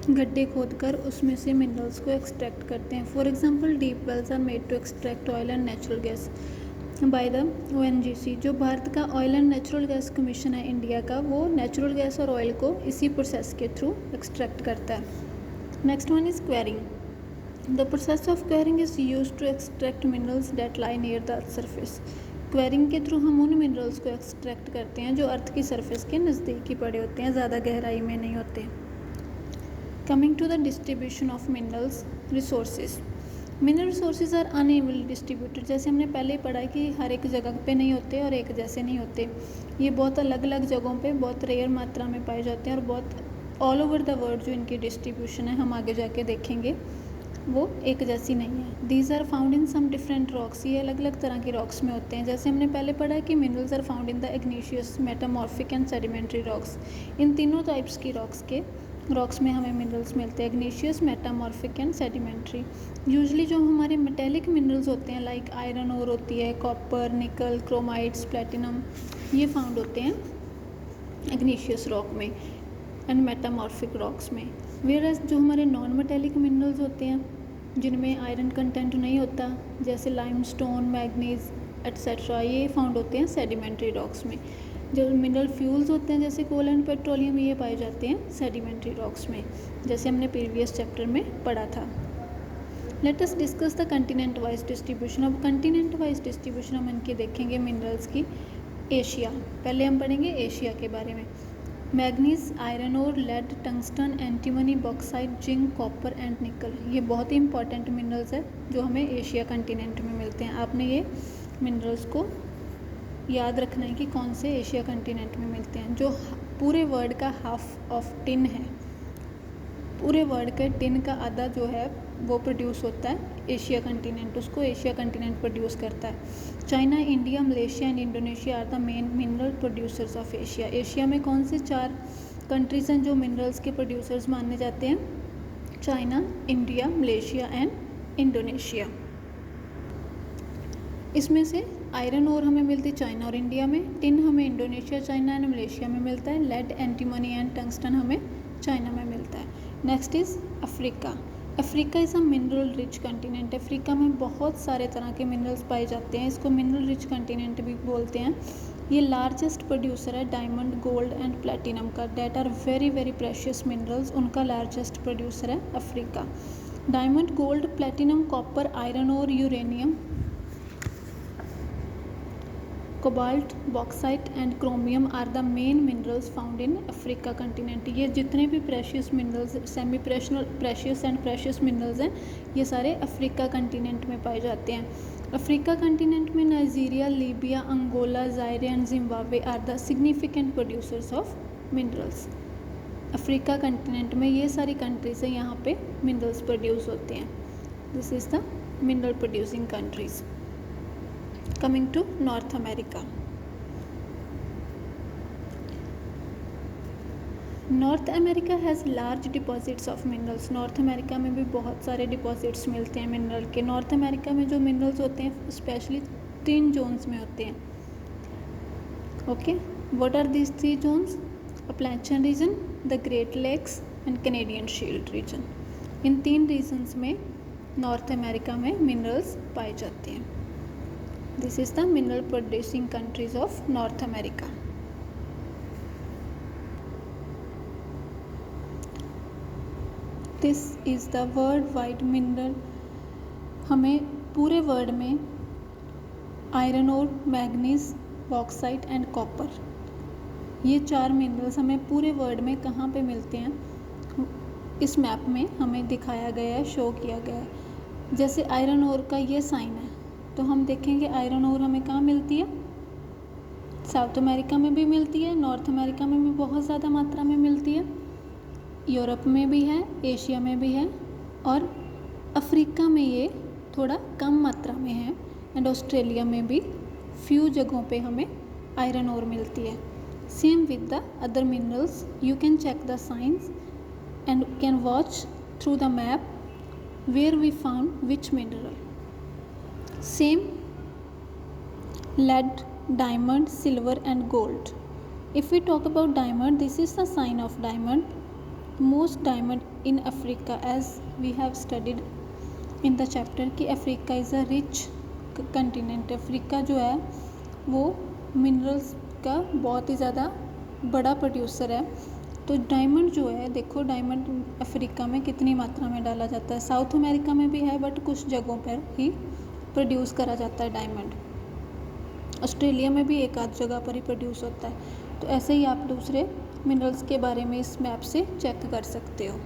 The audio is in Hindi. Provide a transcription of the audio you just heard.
गड्ढे खोदकर उसमें से मिनरल्स को एक्सट्रैक्ट करते हैं। For example deep wells are made to extract oil and natural gas by the ONGC। जो भारत का oil and natural gas commission है इंडिया का, वो नेचुरल गैस और ऑयल को इसी प्रोसेस के थ्रू एक्सट्रैक्ट करता है। Next one is quarrying. The process of quarrying is use to extract minerals that lie near the earth surface. Quarrying के थ्रू हम उन मिनरल्स को एक्सट्रैक्ट करते हैं जो अर्थ की सरफेस के नज़दीक ही पड़े होते हैं, ज़्यादा गहराई में नहीं होते। Coming to the distribution of minerals resources. Mineral resources are unevenly distributed. जैसे हमने पहले ही पढ़ा कि हर एक जगह पे नहीं होते और एक जैसे नहीं होते, ये बहुत अलग अलग जगहों पे बहुत रेयर मात्रा में पाए जाते हैं और बहुत ऑल ओवर द वर्ल्ड जो इनकी डिस्ट्रीब्यूशन है, हम आगे जाके देखेंगे, वो एक जैसी नहीं है। These are found in some different rocks. ये अलग अलग तरह की रॉक्स में होते हैं। जैसे हमने पहले पढ़ा कि minerals are found in the igneous, metamorphic and sedimentary rocks. इन तीनों टाइप्स की रॉक्स में हमें मिनरल्स मिलते हैं, igneous, metamorphic and sedimentary. Usually जो हमारे मेटेलिक मिनरल्स होते हैं लाइक आयरन ओर होती है, कॉपर, निकल, क्रोमाइड्स, प्लेटिनम, ये फाउंड होते हैं इग्नीशियस रॉक में एंड मेटामॉर्फिक रॉक्स में। वेयरएज जो हमारे नॉन मेटेलिक मिनरल्स होते हैं जिनमें आयरन कंटेंट नहीं होता, जैसे लाइमस्टोन, मैग्नीज एट्सेट्रा, ये फाउंड होते हैं सेडिमेंट्री रॉक्स में। जो मिनरल फ्यूल्स होते हैं जैसे कोल एंड पेट्रोलियम, ये पाए जाते हैं सेडिमेंट्री रॉक्स में, जैसे हमने प्रीवियस चैप्टर में पढ़ा था। Let us discuss the continent wise distribution. अब कंटिनेंट वाइज डिस्ट्रीब्यूशन हम इनकी देखेंगे मिनरल्स की। एशिया, पहले हम पढ़ेंगे एशिया के बारे में। Manganese, iron ore, lead, tungsten, antimony, bauxite, zinc, copper and nickel, ये बहुत ही इंपॉर्टेंट मिनरल्स है जो हमें एशिया कंटिनेंट में मिलते हैं। आपने ये मिनरल्स को याद रखना है कि कौन से एशिया कंटिनेंट में मिलते हैं। जो पूरे वर्ल्ड का हाफ ऑफ टिन है, पूरे वर्ल्ड के टिन का आधा जो है वो प्रोड्यूस होता है एशिया कंटिनेंट, उसको एशिया कंटिनेंट प्रोड्यूस करता है। China, India, Malaysia and Indonesia are the main mineral producers of Asia. Asia में कौन से 4 कंट्रीज हैं जो मिनरल्स के प्रोड्यूसर्स माने जाते हैं? China, India, Malaysia and Indonesia. इसमें से आयरन ओर हमें मिलती है चाइना और इंडिया में, टिन हमें इंडोनेशिया, चाइना एंड मलेशिया में मिलता है, लेड, एंटीमनी एंड टंगस्टन हमें चाइना में मिलता है। Next is Africa. Africa is a mineral rich continent. Africa में बहुत सारे तरह के मिनरल्स पाए जाते हैं, इसको मिनरल रिच कंटिनेंट भी बोलते हैं। ये लार्जेस्ट प्रोड्यूसर है डायमंड, गोल्ड एंड प्लेटिनम का, that are very very precious minerals, उनका लार्जेस्ट प्रोड्यूसर है Africa. Diamond, gold, platinum, copper, iron और uranium, cobalt, bauxite and chromium are the main minerals found in Africa continent. ये जितने भी precious minerals, semi precious and precious minerals हैं, ये सारे अफ्रीका कंटिनेंट में पाए जाते हैं। अफ्रीका कंटिनेंट में Nigeria, Libya, Angola, Zaire and Zimbabwe are the significant producers of minerals. Africa continent में ये सारी कंट्रीज हैं, यहाँ पे मिनरल्स प्रोड्यूस होते हैं। This is the mineral producing countries. Coming to North America. North America has large deposits of minerals. North America में भी बहुत सारे डिपॉजिट्स मिलते हैं मिनरल के। नॉर्थ अमेरिका में जो मिनरल्स होते हैं स्पेशली 3 जोन्स में होते हैं। Okay, what are these 3 zones? Appalachian region, the Great Lakes and Canadian Shield region. इन 3 रीजन्स में नॉर्थ अमेरिका में मिनरल्स पाए जाते हैं। This is the mineral producing countries of North America. This is the worldwide mineral. हमें पूरे वर्ल्ड में आयरन और मैग्नीज, बॉक्साइट एंड कॉपर, ये 4 मिनरल्स हमें पूरे वर्ल्ड में कहाँ पे मिलते हैं, इस मैप में हमें दिखाया गया है, शो किया गया है। जैसे आयरन ओर का ये साइन है, तो हम देखेंगे आयरन ओर हमें कहाँ मिलती है? साउथ अमेरिका में भी मिलती है, नॉर्थ अमेरिका में भी बहुत ज़्यादा मात्रा में मिलती है, यूरोप में भी है, एशिया में भी है, और अफ्रीका में ये थोड़ा कम मात्रा में है, एंड ऑस्ट्रेलिया में भी फ्यू जगहों पे हमें आयरन ओर मिलती है। Same with the other minerals, you can check the science and can watch through the map where we found which mineral. Same lead, diamond, silver and gold. If we talk about diamond, this is the sign of diamond. Most diamond in Africa as we have studied in the chapter कि Africa is a rich continent. Africa जो है वो मिनरल्स का बहुत ही ज़्यादा बड़ा प्रोड्यूसर है। तो डायमंड जो है, देखो डायमंड अफ्रीका में कितनी मात्रा में डाला जाता है। साउथ अमेरिका में भी है बट कुछ जगहों पर ही प्रोड्यूस करा जाता है डायमंड। ऑस्ट्रेलिया में भी एक आध जगह पर ही प्रोड्यूस होता है। तो ऐसे ही आप दूसरे मिनरल्स के बारे में इस मैप से चेक कर सकते हो।